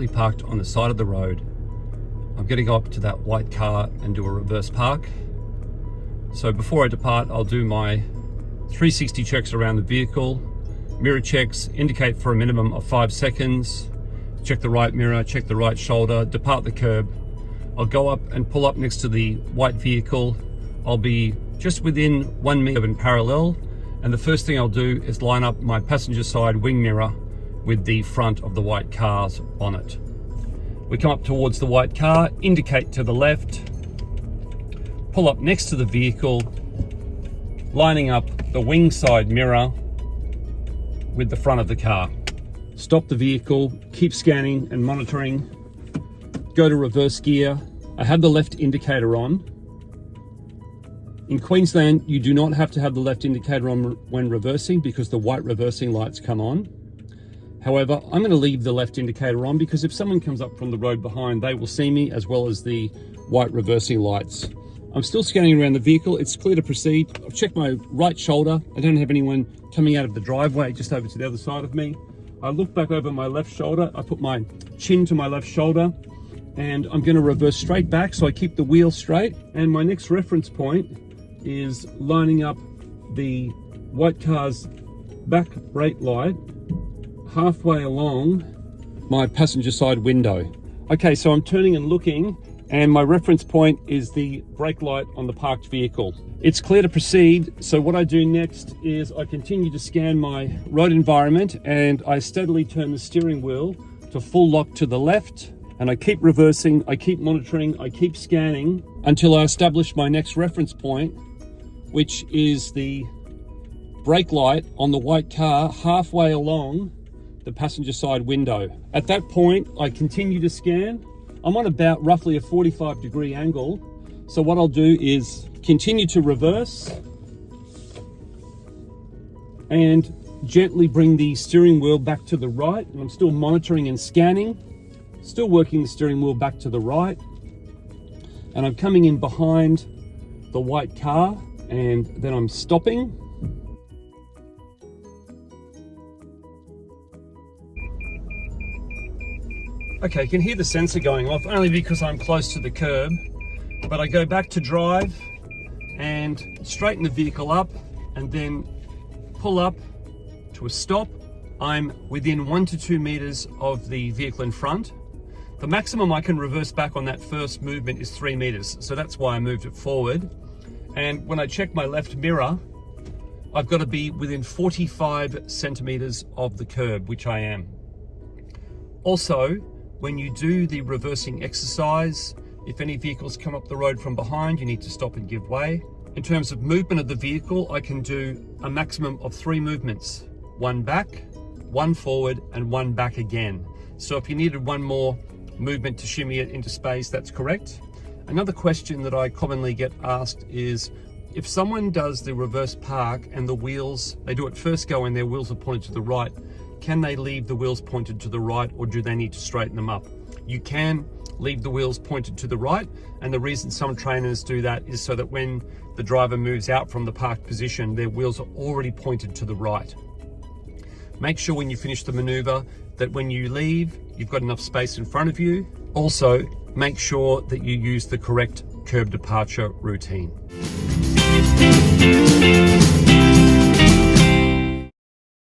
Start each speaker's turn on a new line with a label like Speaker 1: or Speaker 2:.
Speaker 1: currently parked on the side of the road. I'm going to go up to that white car and do a reverse park. So before I depart, I'll do my 360 checks around the vehicle, mirror checks, indicate for a minimum of 5 seconds, check the right mirror, check the right shoulder, depart the curb. I'll go up and pull up next to the white vehicle. I'll be just within 1 meter in parallel, and the first thing I'll do is line up my passenger side wing mirror with the front of the white car's bonnet. We come up towards the white car, indicate to the left, pull up next to the vehicle, lining up the wing side mirror with the front of the car. Stop the vehicle, keep scanning and monitoring, go to reverse gear. I have the left indicator on. In Queensland, you do not have to have the left indicator on when reversing because the white reversing lights come on. However, I'm going to leave the left indicator on because if someone comes up from the road behind, they will see me as well as the white reversing lights. I'm still scanning around the vehicle. It's clear to proceed. I've checked my right shoulder. I don't have anyone coming out of the driveway just over to the other side of me. I look back over my left shoulder. I put my chin to my left shoulder and I'm going to reverse straight back so I keep the wheel straight. And my next reference point is lining up the white car's back brake light halfway along my passenger side window. Okay, so I'm turning and looking, and my reference point is the brake light on the parked vehicle. It's clear to proceed, so what I do next is I continue to scan my road environment and I steadily turn the steering wheel to full lock to the left, and I keep reversing, I keep monitoring, I keep scanning until I establish my next reference point, which is the brake light on the white car halfway along the passenger side window. At that point, I continue to scan. I'm on about roughly a 45-degree angle. So what I'll do is continue to reverse and gently bring the steering wheel back to the right. And I'm still monitoring and scanning, still working the steering wheel back to the right. And I'm coming in behind the white car and then I'm stopping. Okay, you can hear the sensor going off only because I'm close to the curb, but I go back to drive and straighten the vehicle up and then pull up to a stop. I'm within 1 to 2 meters of the vehicle in front. The maximum I can reverse back on that first movement is 3 meters, so that's why I moved it forward. And when I check my left mirror, I've got to be within 45 centimeters of the curb, which I am. Also, when you do the reversing exercise, if any vehicles come up the road from behind, you need to stop and give way. In terms of movement of the vehicle, I can do a maximum of 3 movements. 1 back, 1 forward, and 1 back again. So if you needed 1 more movement to shimmy it into space, that's correct. Another question that I commonly get asked is, if someone does the reverse park and the wheels, they do it first go and their wheels are pointed to the right, can they leave the wheels pointed to the right or do they need to straighten them up? You can leave the wheels pointed to the right, and the reason some trainers do that is so that when the driver moves out from the parked position, their wheels are already pointed to the right. Make sure when you finish the maneuver that when you leave, you've got enough space in front of you. Also, make sure that you use the correct curb departure routine.